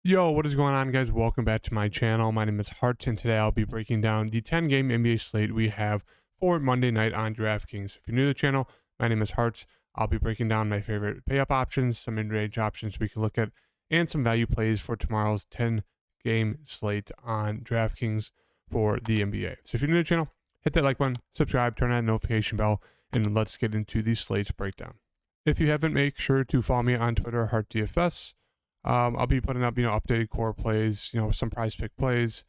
Yo, what is going on, guys? Welcome back to my channel. My name is Hart, and today I'll be breaking down the 10-game NBA slate we have for Monday night on DraftKings. If you're new to the channel, my name is Hart. I'll be breaking down my favorite pay-up options, some mid-range options we can look at, and some value plays for tomorrow's 10-game slate on DraftKings for the NBA. So if you're new to the channel, hit that like button, subscribe, turn on that notification bell, and let's get into the slate breakdown. If you haven't, make sure to follow me on Twitter, HartDFS. I'll be putting up, updated core plays, some prize pick plays.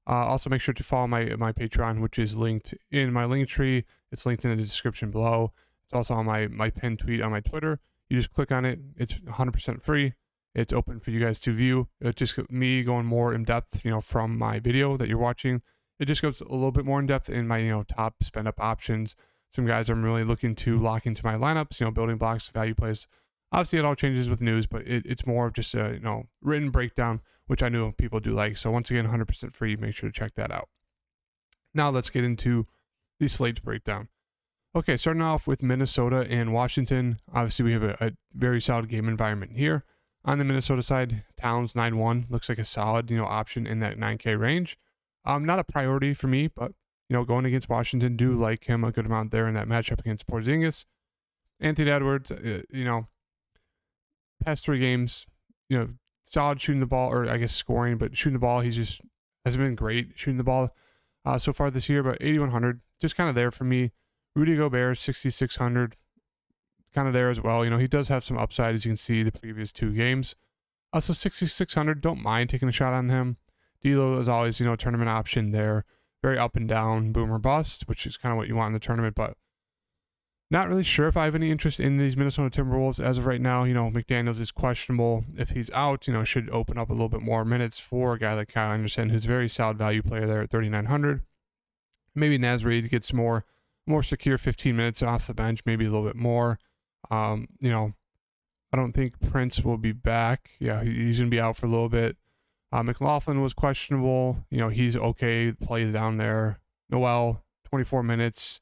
Also make sure to follow my Patreon, which is linked in my link tree. It's linked in the description below. It's also on my pinned tweet on my Twitter. You just click on it. It's 100% free. It's open for you guys to view. It's just me going more in depth, from my video that you're watching. It just goes a little bit more in depth in my, top spend up options. Some guys I'm really looking to lock into my lineups, building blocks, value plays. Obviously, it all changes with news, but it's more of just a written breakdown, which I know people do like. So once again, 100% free. Make sure to check that out. Now let's get into the slate breakdown. Okay, starting off with Minnesota and Washington. Obviously, we have a very solid game environment here. On the Minnesota side, Towns 9-1 looks like a solid option in that 9K range. Not a priority for me, but going against Washington, do like him a good amount there in that matchup against Porzingis. Anthony Edwards, past 3 games, solid shooting the ball, or I guess scoring, but shooting the ball, he's just hasn't been great shooting the ball so far this year, but 8,100, just kind of there for me. Rudy Gobert, 6,600, kind of there as well. He does have some upside, as you can see, the previous 2 games. So 6,600, don't mind taking a shot on him. D'Lo is always, a tournament option there. Very up and down, boom or bust, which is kind of what you want in the tournament, but not really sure if I have any interest in these Minnesota Timberwolves as of right now. McDaniels is questionable. If he's out, should open up a little bit more minutes for a guy like Kyle Anderson, who's a very solid value player there at 3,900. Maybe Naz Reid gets more secure 15 minutes off the bench, maybe a little bit more. I don't think Prince will be back. Yeah, he's going to be out for a little bit. McLaughlin was questionable. He's okay, plays down there. Noel, 24 minutes.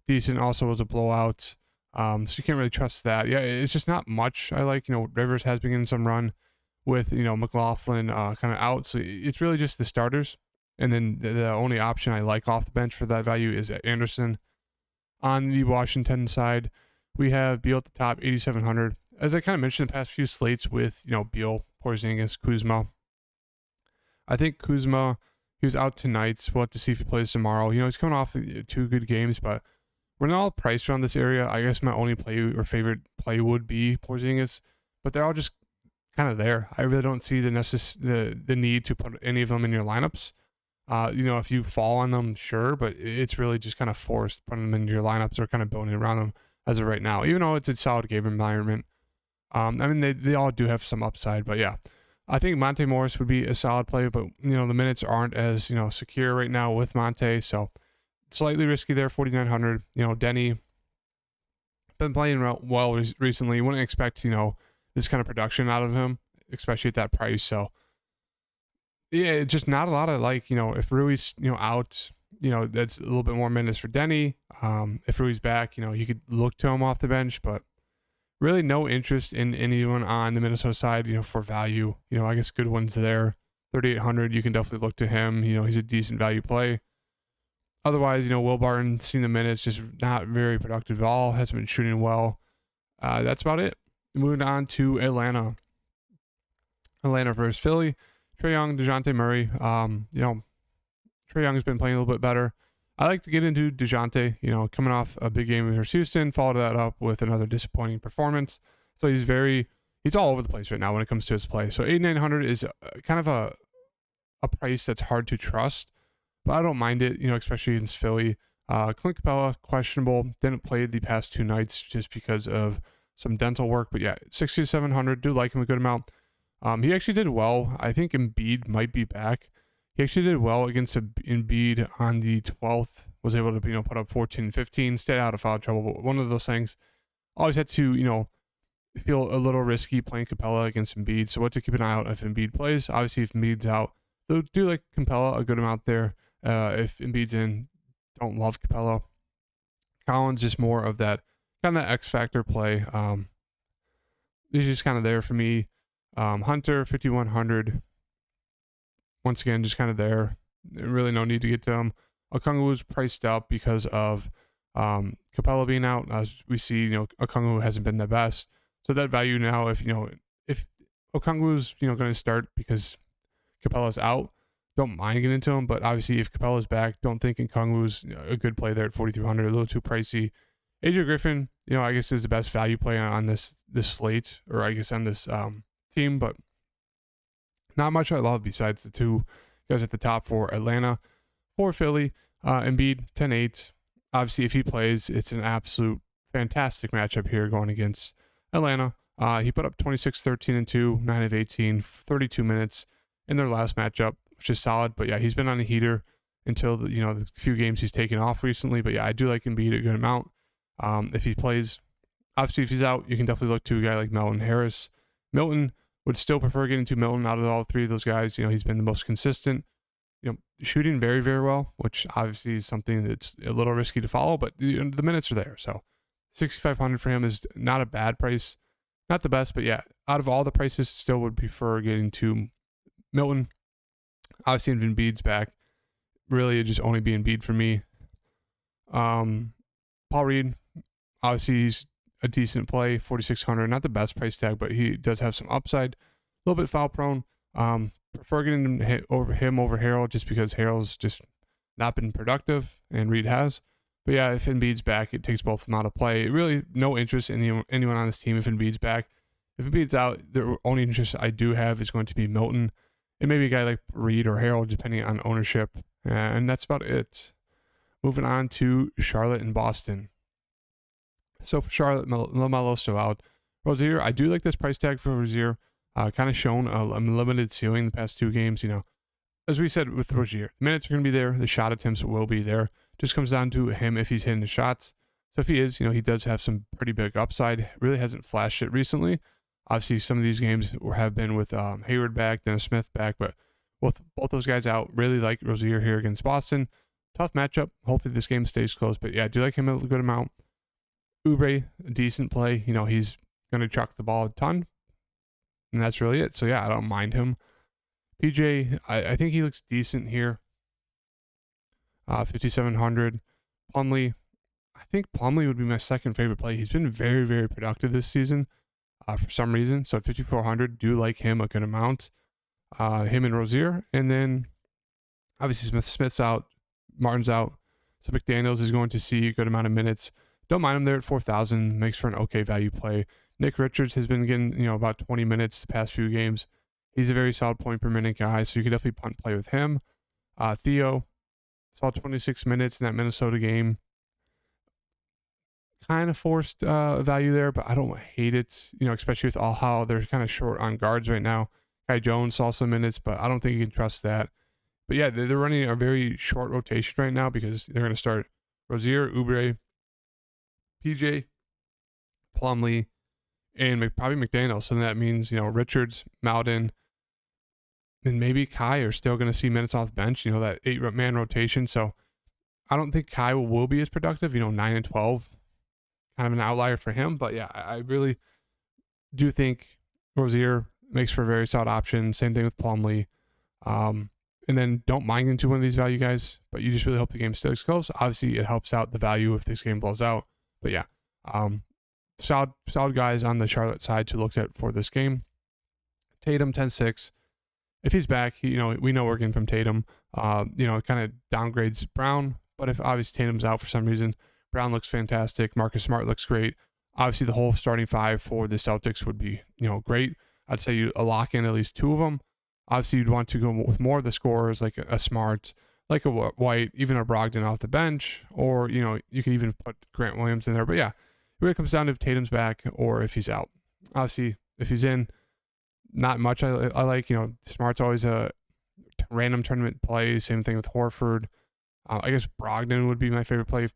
Decent, also was a blowout. So you can't really trust that. Yeah, it's just not much I like. Rivers has been getting some run with, McLaughlin kind of out. So it's really just the starters. And then the only option I like off the bench for that value is Anderson. On the Washington side, we have Beal at the top, 8,700. As I kind of mentioned in the past few slates with, Beal, Porzingis, Kuzma. I think Kuzma, he was out tonight. We'll have to see if he plays tomorrow. He's coming off 2 good games, but we're not all priced around this area. I guess my only play or favorite play would be Porzingis, but they're all just kind of there. I really don't see the need to put any of them in your lineups. If you fall on them, sure, but it's really just kind of forced putting them into your lineups or kind of building around them as of right now, even though it's a solid game environment. They all do have some upside, but yeah. I think Monte Morris would be a solid play, but, the minutes aren't as, secure right now with Monte, so slightly risky there, 4,900. Denny been playing well recently. You wouldn't expect, this kind of production out of him, especially at that price. So, yeah, just not a lot of if Rui's, out, that's a little bit more minutes for Denny. If Rui's back, you could look to him off the bench, but really no interest in anyone on the Minnesota side, for value. I guess good ones there. 3,800, you can definitely look to him. He's a decent value play. Otherwise, Will Barton, seen the minutes, just not very productive at all. Hasn't been shooting well. That's about it. Moving on to Atlanta. Atlanta versus Philly. Trae Young, DeJounte Murray. Trae Young has been playing a little bit better. I like to get into DeJounte, coming off a big game versus Houston, followed that up with another disappointing performance. So he's all over the place right now when it comes to his play. So 8,900 is kind of a price that's hard to trust. But I don't mind it, especially against Philly. Clint Capella, questionable. Didn't play the past 2 nights just because of some dental work. But yeah, 6,700. Do like him a good amount. He actually did well. I think Embiid might be back. He actually did well against Embiid on the 12th. Was able to, put up 14, 15. Stayed out of foul trouble. But one of those things, always had to, feel a little risky playing Capella against Embiid. So what to keep an eye out if Embiid plays. Obviously, if Embiid's out, do like Capella a good amount there. If Embiid's in, don't love Capella. Collins just more of that kind of X factor play. He's just kind of there for me. Hunter 5,100. once again, just kind of there. Really no need to get to him. Okongwu was priced up because of Capella being out. As we see, Okongwu hasn't been the best. So that value now, if Okongwu's, going to start because Capella's out, don't mind getting into him. But obviously, if Capella's back, don't think Okongwu's a good play there at 4,300, a little too pricey. AJ Griffin, I guess is the best value play on this slate, or I guess on this team, but not much I love besides the two guys at the top for Atlanta. For Philly, Embiid, 10-8. Obviously, if he plays, it's an absolute fantastic matchup here going against Atlanta. He put up 26, 13, and 2, 9 of 18, 32 minutes in their last matchup, which is solid. But yeah, he's been on a heater until the few games he's taken off recently. But yeah, I do like Embiid a good amount. If he plays, obviously if he's out, you can definitely look to a guy like Melton Harris. Milton would still prefer getting to Milton out of all three of those guys. He's been the most consistent. Shooting very, very well, which obviously is something that's a little risky to follow, but the minutes are there. So 6,500 for him is not a bad price. Not the best, but yeah, out of all the prices, still would prefer getting to Milton. Obviously, if Embiid's back, really it'd just only be Embiid for me. Paul Reed, obviously he's a decent play, 4,600. Not the best price tag, but he does have some upside. A little bit foul prone. Prefer getting him over Harrell just because Harrell's just not been productive and Reed has. But yeah, if Embiid's back, it takes both of them out of play. Really, no interest in anyone on this team if Embiid's back. If Embiid's out, the only interest I do have is going to be Milton and maybe a guy like Reed or Harrell, depending on ownership. And that's about it. Moving on to Charlotte and Boston. So for Charlotte, LaMelo's still out. Rozier, I do like this price tag for Rozier. Kind of shown a limited ceiling the past two games. As we said with Rozier, the minutes are going to be there. The shot attempts will be there. Just comes down to him if he's hitting the shots. So if he is, he does have some pretty big upside. Really hasn't flashed it recently. Obviously, some of these games have been with Hayward back, Dennis Smith back, but with both those guys out, really like Rozier here against Boston. Tough matchup. Hopefully this game stays close. But yeah, I do like him a good amount. Oubre, a decent play. He's going to chuck the ball a ton. And that's really it. So yeah, I don't mind him. PJ, I think he looks decent here. 5,700. Plumlee, I think Plumlee would be my second favorite play. He's been very, very productive this season for some reason. So 5,400, do like him a good amount. Him and Rozier. And then obviously Smith's out. Martin's out. So McDaniels is going to see a good amount of minutes. Don't mind him there at 4,000. Makes for an okay value play. Nick Richards has been getting, about 20 minutes the past few games. He's a very solid point per minute guy, so you can definitely punt play with him. Theo saw 26 minutes in that Minnesota game. Kind of forced value there, but I don't hate it, especially with all how they're kind of short on guards right now. Kai Jones saw some minutes, but I don't think you can trust that. But yeah, they're running a very short rotation right now because they're going to start Rozier, Oubre, PJ, Plumlee, and probably McDaniel. So that means, Richards, Malden, and maybe Kai are still going to see minutes off the bench, that 8-man rotation. So I don't think Kai will be as productive, 9 and 12, kind of an outlier for him. But yeah, I really do think Rozier makes for a very solid option. Same thing with Plumlee. And then don't mind into one of these value guys, but you just really hope the game stays close. Obviously, it helps out the value if this game blows out. But yeah, solid guys on the Charlotte side to look at for this game. Tatum 10-6. If he's back, we know we're getting from Tatum. It kind of downgrades Brown, but if obviously Tatum's out for some reason, Brown looks fantastic. Marcus Smart looks great. Obviously, the whole starting five for the Celtics would be great. I'd say you lock in at least two of them. Obviously, you'd want to go with more of the scorers, like a Smart, like a White, even a Brogdon off the bench, or you could even put Grant Williams in there. But yeah, it really comes down to if Tatum's back or if he's out. Obviously, if he's in, not much I like. Smart's always a random tournament play. Same thing with Horford. I guess Brogdon would be my favorite play if,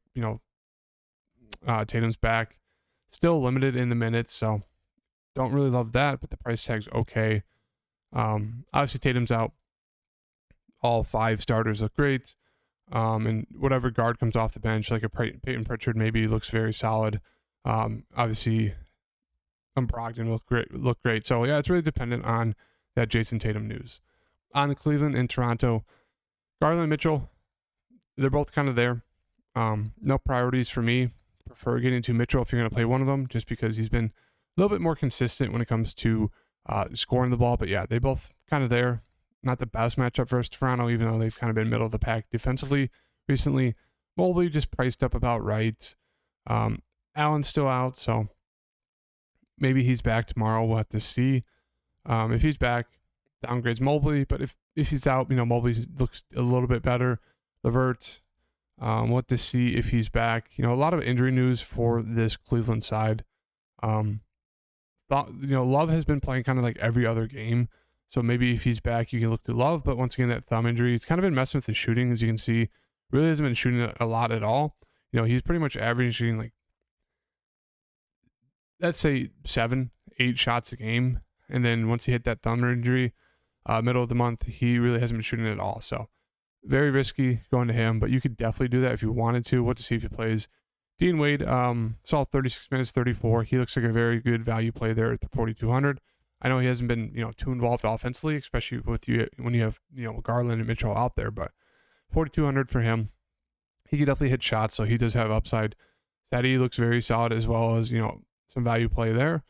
Tatum's back. Still limited in the minutes, so don't really love that, but the price tag's okay. Obviously, Tatum's out. All 5 starters look great. And whatever guard comes off the bench, like a Peyton Pritchard, maybe looks very solid. Obviously, Brogdon look great. So yeah, it's really dependent on that Jason Tatum news. On Cleveland and Toronto, Garland and Mitchell, they're both kind of there. No priorities for me. Prefer getting to Mitchell if you're going to play one of them, just because he's been a little bit more consistent when it comes to scoring the ball. But yeah, they both kind of there. Not the best matchup versus Toronto, even though they've kind of been middle of the pack defensively recently. Mobley just priced up about right. Allen's still out, so maybe he's back tomorrow. We'll have to see. If he's back, downgrades Mobley. But if he's out, Mobley looks a little bit better. LeVert, we'll have to see if he's back. A lot of injury news for this Cleveland side. Love has been playing kind of like every other game. So maybe if he's back, you can look to Love. But once again, that thumb injury, it's kind of been messing with his shooting, as you can see. Really hasn't been shooting a lot at all. He's pretty much averaging like, let's say 7-8 shots a game. And then once he hit that thumb injury, middle of the month, he really hasn't been shooting at all. So very risky going to him, but you could definitely do that if you wanted to. We'll to see if he plays. Dean Wade, saw 36 minutes, 34. He looks like a very good value play there at the 4,200. I know he hasn't been, too involved offensively, especially with you when you have, Garland and Mitchell out there, but 4,200 for him. He could definitely hit shots, so he does have upside. Sadie looks very solid, as well as, some value play there.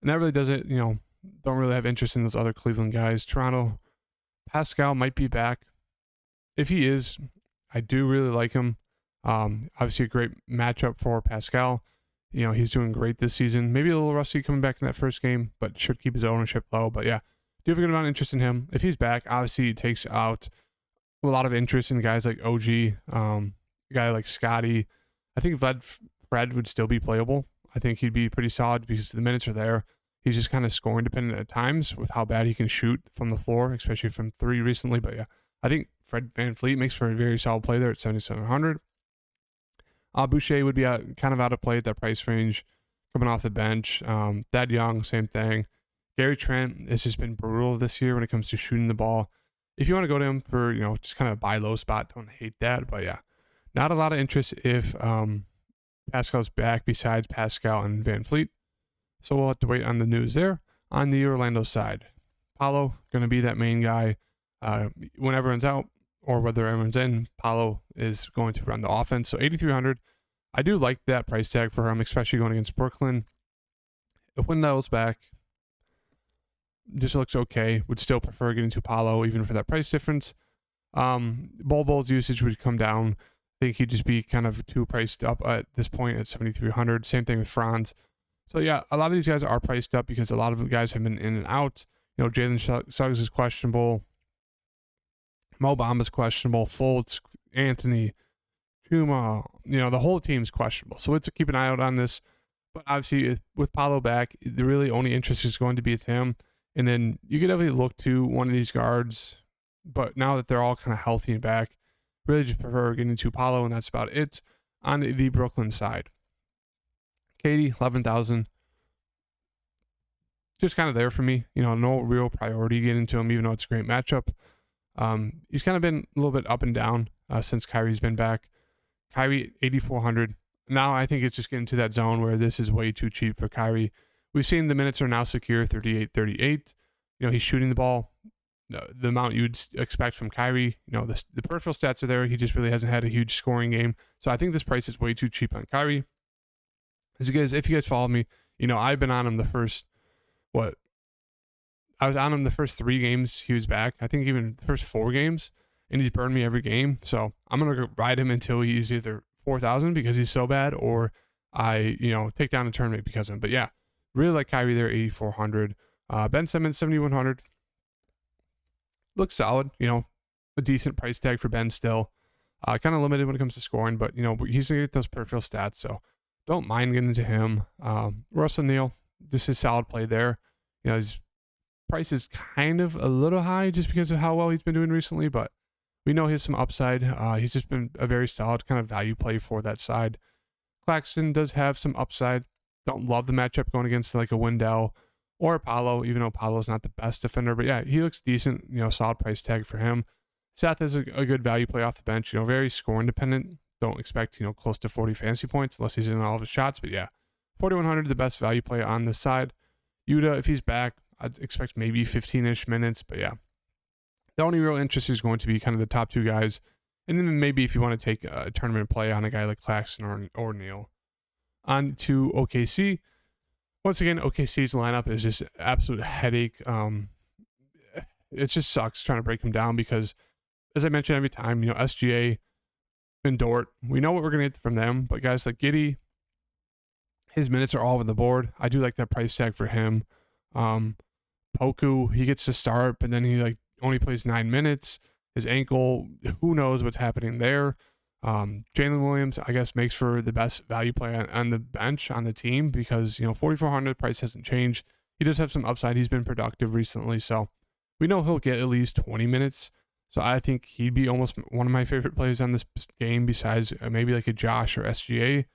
And that really does it, don't really have interest in those other Cleveland guys. Toronto, Pascal might be back. If he is, I do really like him. Obviously a great matchup for Pascal. He's doing great this season. Maybe a little rusty coming back in that first game, but should keep his ownership low. But yeah, do have a good amount of interest in him. If he's back, obviously it takes out a lot of interest in guys like OG, a guy like Scotty. I think Fred would still be playable. I think he'd be pretty solid because the minutes are there. He's just kind of scoring dependent at times with how bad he can shoot from the floor, especially from 3 recently. But yeah, I think Fred VanVleet makes for a very solid play there at 7,700. Boucher would be kind of out of play at that price range, coming off the bench. Thad Young, same thing. Gary Trent has just been brutal this year when it comes to shooting the ball. If you want to go to him for, just kind of a buy low spot, don't hate that. But yeah, not a lot of interest if Pascal's back besides Pascal and VanVleet. So we'll have to wait on the news there. On the Orlando side, Paolo going to be that main guy when everyone's out, or whether everyone's in. Paolo is going to run the offense. So 8,300. I do like that price tag for him, especially going against Brooklyn. If Wendell's back, just looks okay. Would still prefer getting to Paolo even for that price difference. Bol's usage would come down. I think he'd just be kind of too priced up at this point at 7,300. Same thing with Franz. So yeah, a lot of these guys are priced up because a lot of the guys have been in and out. Jalen Suggs is questionable. Mo Bamba's questionable. Fultz, Anthony, Chuma, the whole team's questionable. So let's keep an eye out on this. But obviously, with Paolo back, the really only interest is going to be with him. And then you could definitely look to one of these guards. But now that they're all kind of healthy and back, really just prefer getting to Paolo, and that's about it on the Brooklyn side. Katie, 11,000. Just kind of there for me. No real priority getting to him, even though it's a great matchup. He's kind of been a little bit up and down since Kyrie's been back. Kyrie, 8,400. Now I think it's just getting to that zone where this is way too cheap for Kyrie. We've seen the minutes are now secure, 38-38. He's shooting the ball the amount you'd expect from Kyrie. The peripheral stats are there. He just really hasn't had a huge scoring game. So I think this price is way too cheap on Kyrie. If you guys follow me, I've been on him I was on him the first 3 games he was back. I think even the first 4 games, and he's burned me every game. So I'm going to ride him until he's either 4,000 because he's so bad, or I, take down a tournament because of him. But yeah, really like Kyrie there, 8,400. Ben Simmons, 7,100. Looks solid, a decent price tag for Ben still. Kind of limited when it comes to scoring, but, he's going to get those peripheral stats, so don't mind getting into him. Russell Neal, this is solid play there. His price is kind of a little high just because of how well he's been doing recently, but we know he has some upside. He's just been a very solid kind of value play for that side. Claxton does have some upside. Don't love the matchup going against like a Wendell or Paolo, even though Paolo's not the best defender. But yeah, he looks decent, solid price tag for him. Seth is a good value play off the bench, very scoring dependent. Don't expect, close to 40 fantasy points unless he's in all of his shots. But yeah, 4,100, the best value play on this side. Yuta, if he's back, I'd expect maybe 15-ish minutes. But yeah, The only real interest is going to be kind of the top two guys. And then maybe if you want to take a tournament play on a guy like Claxton or Neal. On to OKC. Once again, OKC's lineup is just absolute headache. It just sucks trying to break them down because, as I mentioned every time, SGA and Dort, we know what we're going to get from them. But guys like Giddey, his minutes are all over the board. I do like that price tag for him. Poku, he gets to start, but then he only plays 9 minutes. His ankle, who knows what's happening there. Jalen Williams, I guess, makes for the best value play on the bench on the team because 4,400 price hasn't changed. He does have some upside. He's been productive recently, so we know he'll get at least 20 minutes. So I think he'd be almost one of my favorite plays on this game, besides maybe like a Josh or SGA.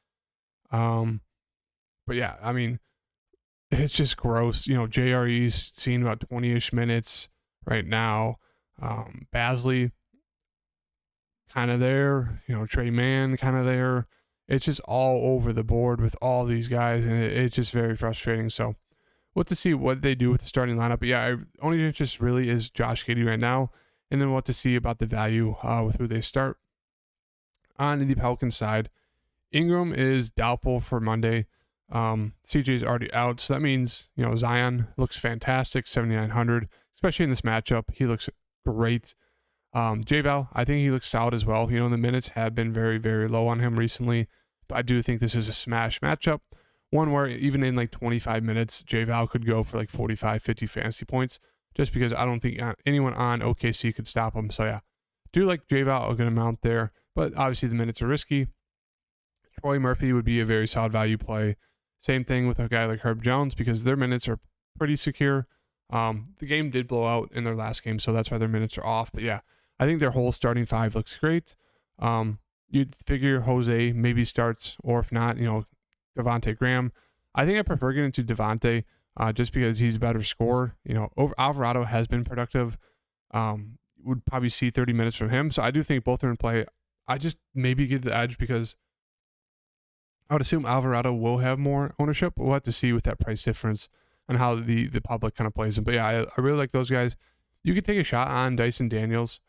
But yeah, I mean, it's just gross. JRE's seen about 20-ish minutes right now. Basley, kind of there. Trey Mann, kind of there. It's just all over the board with all these guys, and it's just very frustrating. So we'll have to see what they do with the starting lineup. But yeah, only interest really is Josh Giddey right now, and then we'll have to see about the value with who they start. On the Pelicans side, Ingram is doubtful for Monday. CJ is already out, so that means Zion looks fantastic, 7,900, especially in this matchup. He looks great. J-Val, I think he looks solid as well. The minutes have been very, very low on him recently, but I do think this is a smash matchup. One where even in 25 minutes, J-Val could go for 45, 50 fantasy points, just because I don't think anyone on OKC could stop him. So yeah, do like J-Val a good amount there, but obviously the minutes are risky. Troy Murphy would be a very solid value play. Same thing with a guy like Herb Jones because their minutes are pretty secure. The game did blow out in their last game, so that's why their minutes are off. But yeah, I think their whole starting five looks great. You'd figure Jose maybe starts, or if not, Devontae Graham. I think I prefer getting to Devontae just because he's a better scorer. Alvarado has been productive. Would probably see 30 minutes from him. So I do think both are in play. I just maybe give the edge because I would assume Alvarado will have more ownership. We'll have to see with that price difference and how the public kind of plays him. But yeah, I really like those guys. You could take a shot on Dyson Daniels,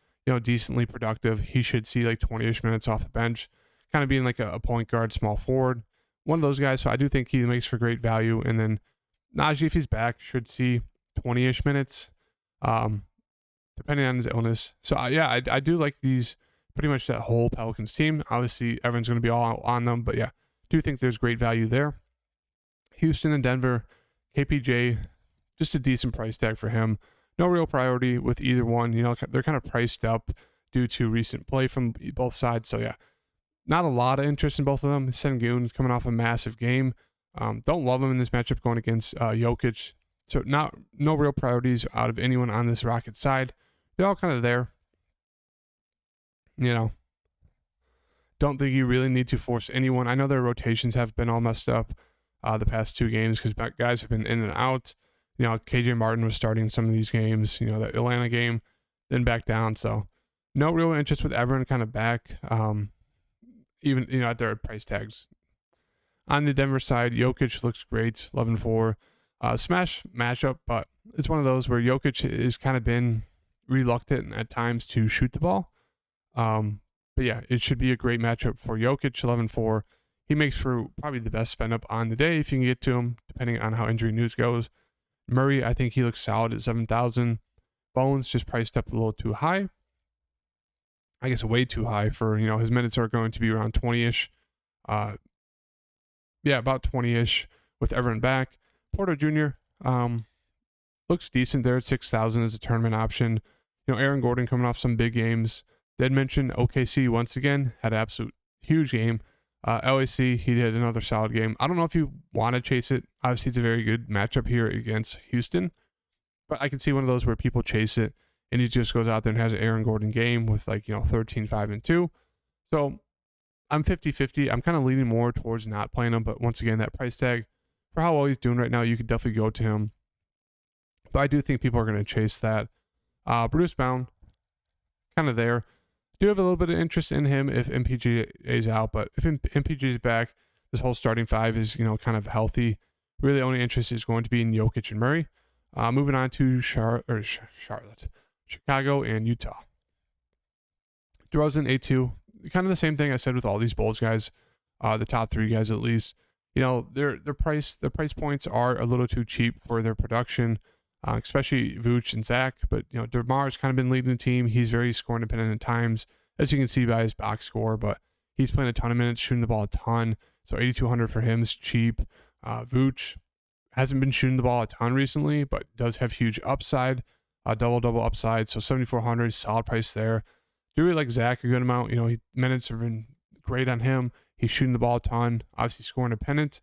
decently productive. He should see 20-ish minutes off the bench, kind of being a point guard, small forward. One of those guys. So I do think he makes for great value. And then Najee, if he's back, should see 20-ish minutes, depending on his illness. So yeah, I do like these, pretty much that whole Pelicans team. Obviously, everyone's going to be all on them, but yeah, do think there's great value there. Houston and Denver, KPJ, just a decent price tag for him. No real priority with either one. They're kind of priced up due to recent play from both sides. So yeah, not a lot of interest in both of them. Sengun coming off a massive game. Don't love him in this matchup going against Jokic. So no real priorities out of anyone on this Rockets side. They're all kind of there. Don't think you really need to force anyone. I know their rotations have been all messed up the past 2 games because guys have been in and out. KJ Martin was starting some of these games, that Atlanta game, then back down. So no real interest with everyone kind of back, even, at their price tags. On the Denver side, Jokic looks great, 11-4. Smash matchup, but it's one of those where Jokic has kind of been reluctant at times to shoot the ball. But yeah, it should be a great matchup for Jokic, 11-4. He makes for probably the best spend up on the day if you can get to him, depending on how injury news goes. Murray, I think he looks solid at 7,000. Bones just priced up a little too high. I guess way too high for, his minutes are going to be around 20-ish. About 20-ish with everyone back. Porter Jr. Looks decent there at 6,000 as a tournament option. Aaron Gordon coming off some big games. Did mention OKC once again, had an absolute huge game. LAC, he did another solid game. I don't know if you want to chase it. Obviously, it's a very good matchup here against Houston. But I can see one of those where people chase it, and he just goes out there and has an Aaron Gordon game with 13, 5, and 2. So I'm 50-50. I'm kind of leaning more towards not playing him. But once again, that price tag, for how well he's doing right now, you could definitely go to him. But I do think people are going to chase that. Bruce Brown, kind of there. Do have a little bit of interest in him if MPJ is out, but if MPJ is back, this whole starting five is kind of healthy. Really, only interest is going to be in Jokic and Murray. Moving on to Charlotte. Chicago, and Utah. DeRozan, 8-2. Kind of the same thing I said with all these Bulls guys, the top 3 guys at least. Their price points are a little too cheap for their production, especially Vooch and Zach. But DeMar's kind of been leading the team. He's very scoring dependent at times, as you can see by his box score. But he's playing a ton of minutes, shooting the ball a ton. So 8,200 for him is cheap. Vooch hasn't been shooting the ball a ton recently, but does have huge upside, double upside. So 7,400, solid price there. Do really like Zach a good amount. Minutes have been great on him. He's shooting the ball a ton, obviously scoring dependent,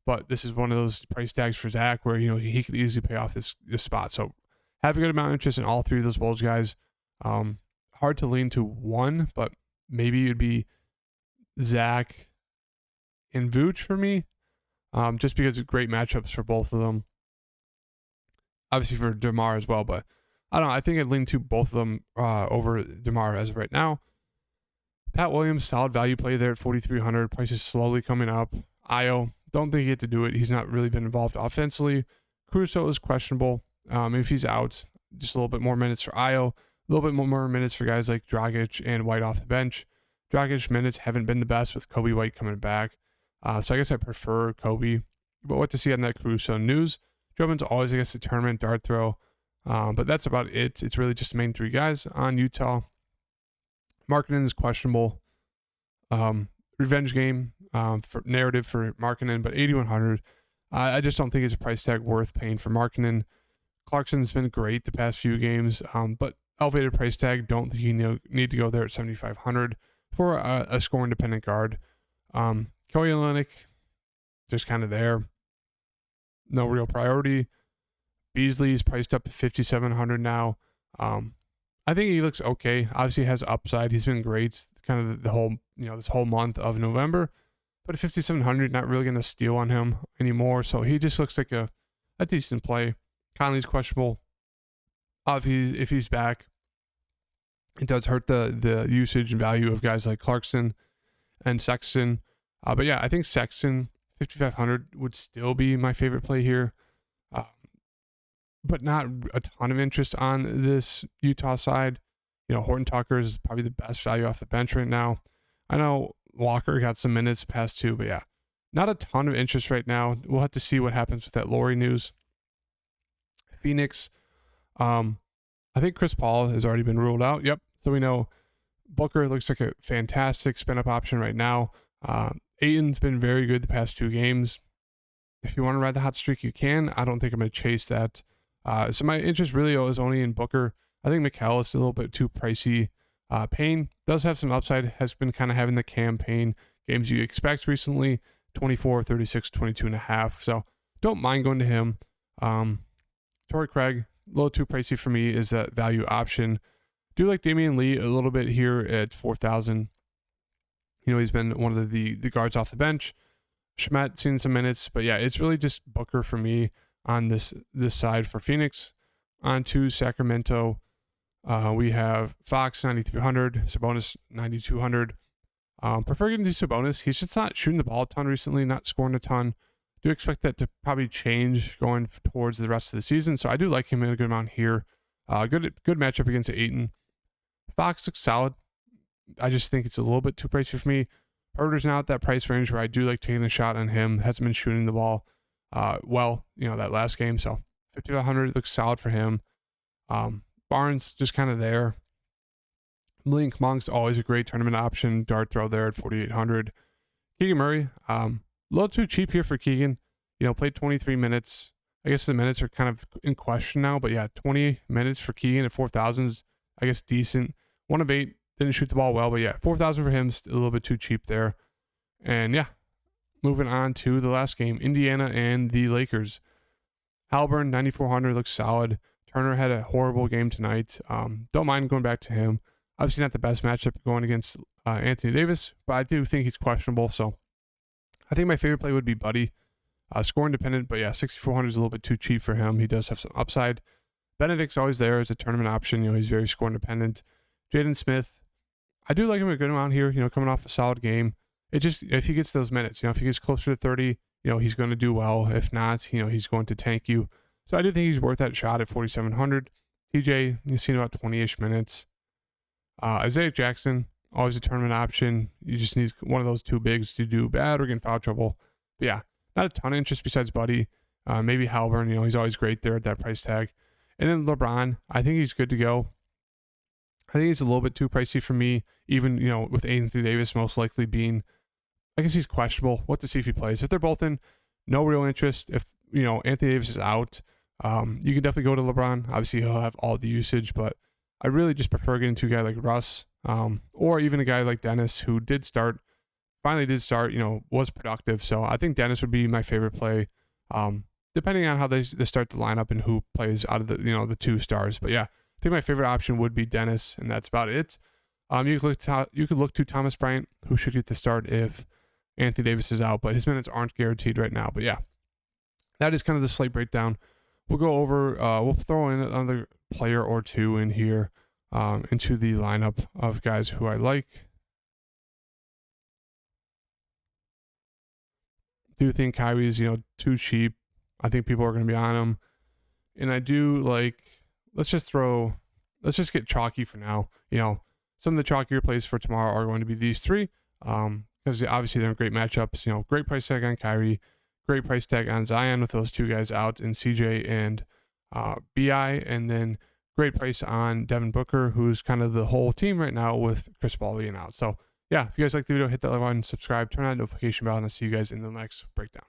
but this is one of those price tags for Zach where he could easily pay off this spot. So have a good amount of interest in all 3 of those Bulls guys. Hard to lean to one, but maybe it'd be Zach and Vooch for me, just because of great matchups for both of them. Obviously for DeMar as well, but I don't know. I think I'd lean to both of them over DeMar as of right now. Pat Williams, solid value play there at 4,300. Price is slowly coming up. Io, don't think he get to do it. He's not really been involved offensively. Caruso is questionable. If he's out, just a little bit more minutes for Io. A little bit more minutes for guys like Dragic and White off the bench. Dragic minutes haven't been the best with Kobe White coming back. So I guess I prefer Kobe. But what to see on that Caruso news? Drummond's always, I guess, a tournament dart throw. But that's about it. It's really just the main 3 guys on Utah. Markkanen is questionable. Revenge game for narrative for Markkanen, but 8,100. I just don't think it's a price tag worth paying for Markkanen. Clarkson's been great the past few games, but elevated price tag. Don't think you need to go there at 7,500 for a scoring dependent guard. Kelly Olynyk, just kind of there. No real priority. Beasley's priced up to 5,700 now. I think he looks okay. Obviously, he has upside. He's been great kind of the whole, this whole month of November. But at 5,700, not really going to steal on him anymore. So he just looks like a decent play. Conley's questionable. If he's back, it does hurt the usage and value of guys like Clarkson and Sexton. But yeah, I think Sexton, 5,500 would still be my favorite play here. But not a ton of interest on this Utah side. Horton Tucker is probably the best value off the bench right now. I know Walker got some minutes past 2, but yeah, not a ton of interest right now. We'll have to see what happens with that Laurie news. Phoenix, I think Chris Paul has already been ruled out. Yep. So we know Booker looks like a fantastic spin-up option right now. Ayton's been very good the past 2 games. If you want to ride the hot streak, you can. I don't think I'm going to chase that. So my interest really is only in Booker. I think Mikal is a little bit too pricey. Payne does have some upside, has been kind of having the campaign games you expect recently, 24, 36, 22.5. So don't mind going to him. Torrey Craig, a little too pricey for me, is that value option. Do like Damian Lee a little bit here at 4,000. He's been one of the guards off the bench. Schmidt seen some minutes, but yeah, it's really just Booker for me on this side for Phoenix. On to Sacramento, we have Fox 9,300, Sabonis 9,200. Prefer getting to Sabonis. He's just not shooting the ball a ton recently, not scoring a ton. Do expect that to probably change going towards the rest of the season. So I do like him in a good amount here. Good matchup against Ayton. Fox looks solid. I just think it's a little bit too pricey for me. Herder's now at that price range where I do like taking a shot on him. Hasn't been shooting the ball that last game. So 5,500 looks solid for him. Barnes just kind of there. Malik Monk's always a great tournament option. Dart throw there at 4,800. Keegan Murray, a little too cheap here for Keegan. Played 23 minutes. I guess the minutes are kind of in question now, but yeah, 20 minutes for Keegan at 4,000 is, I guess, decent. 1 of 8, didn't shoot the ball well, but yeah, 4,000 for him is a little bit too cheap there. And yeah, moving on to the last game, Indiana and the Lakers. Halliburton, 9,400, looks solid. Turner had a horrible game tonight. Don't mind going back to him. Obviously not the best matchup going against Anthony Davis, but I do think he's questionable. So I think my favorite play would be Buddy. Scoring dependent, but yeah, 6,400 is a little bit too cheap for him. He does have some upside. Benedict's always there as a tournament option. He's very scoring dependent. Jaden Smith, I do like him a good amount here, coming off a solid game. It just, if he gets those minutes, if he gets closer to 30, he's going to do well. If not, he's going to tank you. So I do think he's worth that shot at 4,700. TJ, you've seen about 20-ish minutes. Isaiah Jackson, always a tournament option. You just need one of those two bigs to do bad or get in foul trouble. But yeah, not a ton of interest besides Buddy. Maybe Halburn, he's always great there at that price tag. And then LeBron, I think he's good to go. I think he's a little bit too pricey for me, even, with Anthony Davis most likely being, I guess he's questionable. What to see if he plays. If they're both in, no real interest. If, Anthony Davis is out, you can definitely go to LeBron. Obviously, he'll have all the usage, but I really just prefer getting to a guy like Russ, or even a guy like Dennis who finally did start, was productive. So I think Dennis would be my favorite play, depending on how they start the lineup and who plays out of the, the two stars. But yeah, I think my favorite option would be Dennis, and that's about it. You could look to Thomas Bryant, who should get the start if Anthony Davis is out, but his minutes aren't guaranteed right now. But yeah, that is kind of the slate breakdown. We'll go over, we'll throw in another player or two in here into the lineup of guys who I like. Do think Kyrie's, too cheap. I think people are going to be on him. And I do let's just get chalky for now. Some of the chalkier plays for tomorrow are going to be these three. Because obviously they're in great matchups. Great price tag on Kyrie, great price tag on Zion with those two guys out in CJ and BI, and then great price on Devin Booker, who's kind of the whole team right now with Chris Paul being out. So yeah, if you guys like the video, hit that like button, subscribe, turn on the notification bell, and I'll see you guys in the next breakdown.